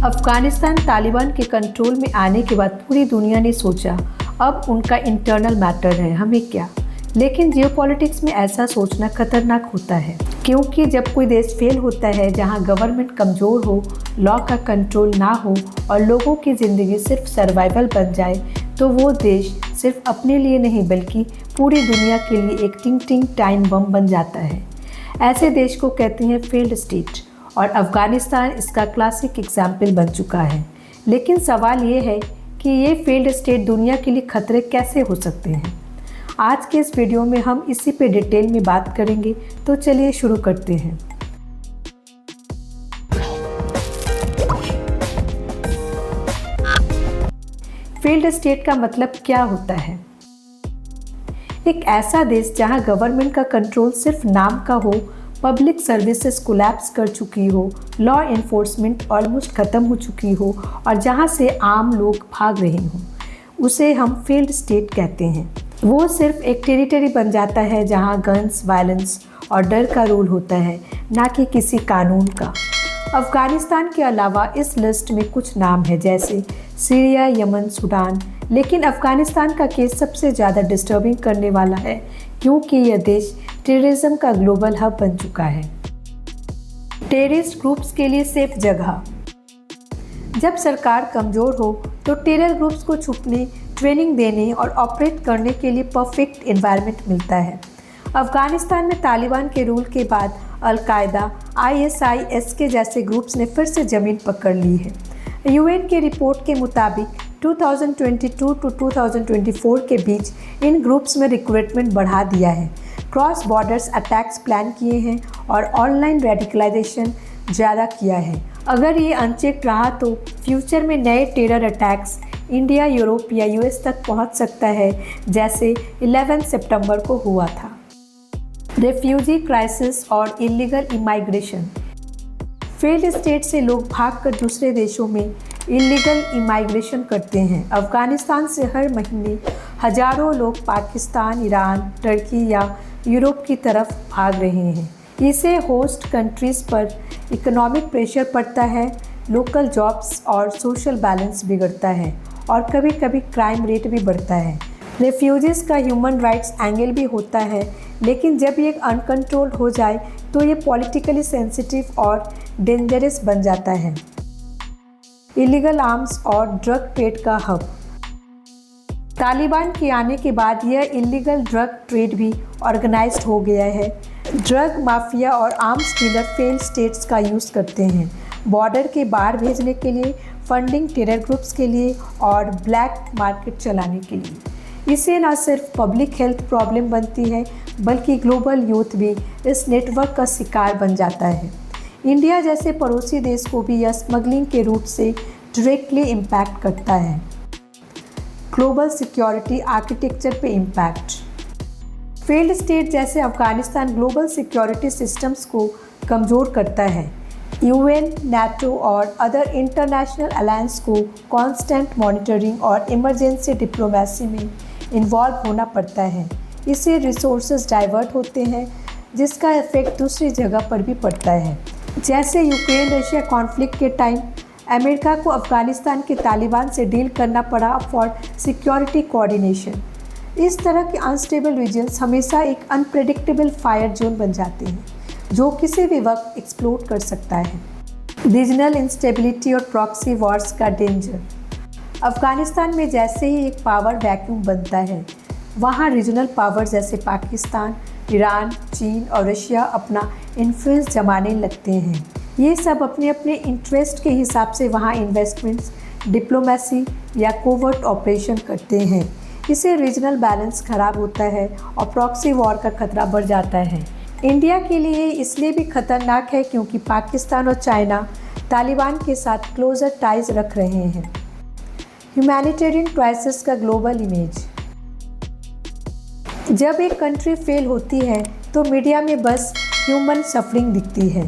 अफगानिस्तान तालिबान के कंट्रोल में आने के बाद पूरी दुनिया ने सोचा अब उनका इंटरनल मैटर है, हमें क्या। लेकिन जियोपॉलिटिक्स में ऐसा सोचना खतरनाक होता है, क्योंकि जब कोई देश फेल होता है, जहां गवर्नमेंट कमज़ोर हो, लॉ का कंट्रोल ना हो और लोगों की ज़िंदगी सिर्फ सर्वाइवल बन जाए, तो वो देश सिर्फ अपने लिए नहीं बल्कि पूरी दुनिया के लिए एक टिंग टिंग टाइम बम बन जाता है। ऐसे देश को कहते हैं फेल्ड स्टेट, और अफ़गानिस्तान इसका क्लासिक एग्जाम्पल बन चुका है। लेकिन सवाल ये है कि ये फेल्ड स्टेट दुनिया के लिए खतरे कैसे हो सकते हैं। आज के इस वीडियो में हम इसी पे डिटेल में बात करेंगे, तो चलिए शुरू करते हैं। फेल्ड स्टेट का मतलब क्या होता है? एक ऐसा देश जहां गवर्नमेंट का कंट्रोल सिर्फ नाम का हो, पब्लिक सर्विसेज कोलैप्स कर चुकी हो, लॉ एनफोर्समेंट ऑलमोस्ट ख़त्म हो चुकी हो और जहां से आम लोग भाग रहे हों, उसे हम फेल्ड स्टेट कहते हैं। वो सिर्फ एक टेरिटरी बन जाता है जहां गन्स, वायलेंस और डर का रूल होता है, ना कि किसी कानून का। अफ़गानिस्तान के अलावा इस लिस्ट में कुछ नाम है, जैसे सीरिया, यमन, सूडान। लेकिन अफ़गानिस्तान का केस सबसे ज़्यादा डिस्टर्बिंग करने वाला है, क्योंकि यह देश टेररिज्म का ग्लोबल हब बन चुका है। टेररिस्ट ग्रुप्स के लिए सेफ जगह। जब सरकार कमज़ोर हो तो टेरर ग्रुप्स को छुपने, ट्रेनिंग देने और ऑपरेट करने के लिए परफेक्ट एनवायरनमेंट मिलता है। अफ़गानिस्तान में तालिबान के रूल के बाद अल-कायदा, ISIS के जैसे ग्रुप्स ने फिर से ज़मीन पकड़ ली है। UN के रिपोर्ट के मुताबिक 2022 टू 2024 के बीच इन ग्रुप्स में रिक्रूटमेंट बढ़ा दिया है, क्रॉस बॉर्डर्स अटैक्स प्लान किए हैं और ऑनलाइन रेडिकलाइजेशन ज़्यादा किया है। अगर ये अनचेक रहा तो फ्यूचर में नए टेरर अटैक्स इंडिया, यूरोप या US तक पहुंच सकता है, जैसे 11 सितंबर को हुआ था। रेफ्यूजी क्राइसिस और इलीगल इमाइग्रेशन। फेल्ड स्टेट से लोग भागकर दूसरे देशों में इलीगल इमाइग्रेशन करते हैं। अफ़गानिस्तान से हर महीने हज़ारों लोग पाकिस्तान, ईरान, टर्की या यूरोप की तरफ भाग रहे हैं। इससे होस्ट कंट्रीज़ पर इकोनॉमिक प्रेशर पड़ता है, लोकल जॉब्स और सोशल बैलेंस बिगड़ता है और कभी कभी क्राइम रेट भी बढ़ता है। रेफ्यूजीज़ का ह्यूमन राइट्स एंगल भी होता है, लेकिन जब ये अनकंट्रोल्ड हो जाए तो ये पॉलिटिकली सेंसिटिव और डेंजरस बन जाता है। इलीगल आर्म्स और ड्रग ट्रेड का हब। तालिबान के आने के बाद यह इलीगल ड्रग ट्रेड भी ऑर्गेनाइज्ड हो गया है। ड्रग माफिया और आर्म्स डीलर फेल्ड स्टेट्स का यूज़ करते हैं बॉर्डर के बाहर भेजने के लिए, फंडिंग टेरर ग्रुप्स के लिए और ब्लैक मार्केट चलाने के लिए। इससे न सिर्फ पब्लिक हेल्थ प्रॉब्लम बनती है, बल्कि ग्लोबल यूथ भी इस नेटवर्क का शिकार बन जाता है। इंडिया जैसे पड़ोसी देश को भी यह स्मगलिंग के रूट से डायरेक्टली इम्पैक्ट करता है। ग्लोबल सिक्योरिटी आर्किटेक्चर पे इम्पैक्ट। फेल्ड स्टेट जैसे अफ़गानिस्तान ग्लोबल सिक्योरिटी सिस्टम्स को कमज़ोर करता है। UN, NATO और अदर इंटरनेशनल अलायंस को कांस्टेंट मॉनिटरिंग और इमरजेंसी डिप्लोमेसी में इन्वॉल्व होना पड़ता है। इससे रिसोर्सेज डाइवर्ट होते हैं, जिसका इफेक्ट दूसरी जगह पर भी पड़ता है। जैसे यूक्रेन रशिया कॉन्फ्लिक्ट के टाइम अमेरिका को अफ़गानिस्तान के तालिबान से डील करना पड़ा फॉर सिक्योरिटी कोऑर्डिनेशन। इस तरह के अनस्टेबल रीजन्स हमेशा एक अनप्रेडिक्टेबल फायर जोन बन जाते हैं, जो किसी भी वक्त एक्सप्लोड कर सकता है। रीजनल इंस्टेबिलिटी और प्रॉक्सी वॉर्स का डेंजर। अफ़गानिस्तान में जैसे ही एक पावर वैक्यूम बनता है, वहाँ रीजनल पावर जैसे पाकिस्तान, ईरान, चीन और रशिया अपना इन्फ्लुएंस जमाने लगते हैं। ये सब अपने अपने इंटरेस्ट के हिसाब से वहाँ इन्वेस्टमेंट्स, डिप्लोमेसी या कोवर्ट ऑपरेशन करते हैं। इससे रीजनल बैलेंस खराब होता है और प्रॉक्सी वॉर का खतरा बढ़ जाता है। इंडिया के लिए इसलिए भी खतरनाक है क्योंकि पाकिस्तान और चाइना तालिबान के साथ क्लोजर टाइज रख रहे हैं। ह्यूमैनिटेरियन क्राइसिस का ग्लोबल इमेज। जब एक कंट्री फेल होती है तो मीडिया में बस ह्यूमन सफरिंग दिखती है,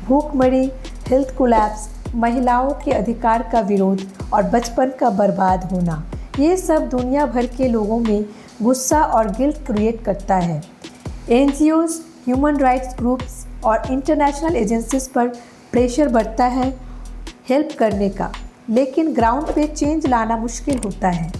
भूखमरी, हेल्थ कोलैप्स, महिलाओं के अधिकार का विरोध और बचपन का बर्बाद होना। ये सब दुनिया भर के लोगों में गुस्सा और गिल्ट क्रिएट करता है। NGOs, ह्यूमन राइट्स ग्रुप्स और इंटरनेशनल एजेंसीज पर प्रेशर बढ़ता है। हेल्प करने का, लेकिन ग्राउंड पे चेंज लाना मुश्किल होता है।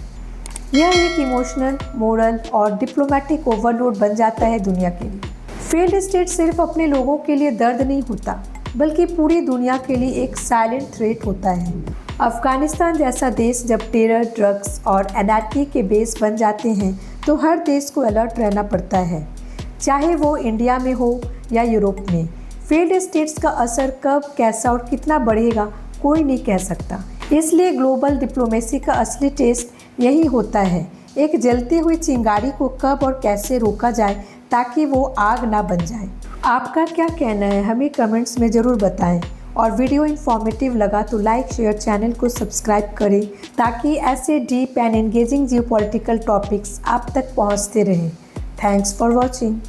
यह एक इमोशनल, मोरल और डिप्लोमेटिक ओवरलोड बन जाता है दुनिया के लिए। फेल्ड स्टेट सिर्फ अपने लोगों के लिए दर्द नहीं होता, बल्कि पूरी दुनिया के लिए एक साइलेंट थ्रेट होता है। अफगानिस्तान जैसा देश जब टेरर, ड्रग्स और एनार्की के बेस बन जाते हैं तो हर देश को अलर्ट रहना पड़ता है, चाहे वो इंडिया में हो या यूरोप में। फेल्ड स्टेट्स का असर कब, कैसा और कितना बढ़ेगा कोई नहीं कह सकता। इसलिए ग्लोबल डिप्लोमेसी का असली टेस्ट यही होता है, एक जलती हुई चिंगारी को कब और कैसे रोका जाए ताकि वो आग ना बन जाए। आपका क्या कहना है हमें कमेंट्स में ज़रूर बताएं, और वीडियो इन्फॉर्मेटिव लगा तो लाइक, शेयर, चैनल को सब्सक्राइब करें ताकि ऐसे deep and engaging geopolitical topics आप तक पहुंचते रहें। Thanks for watching.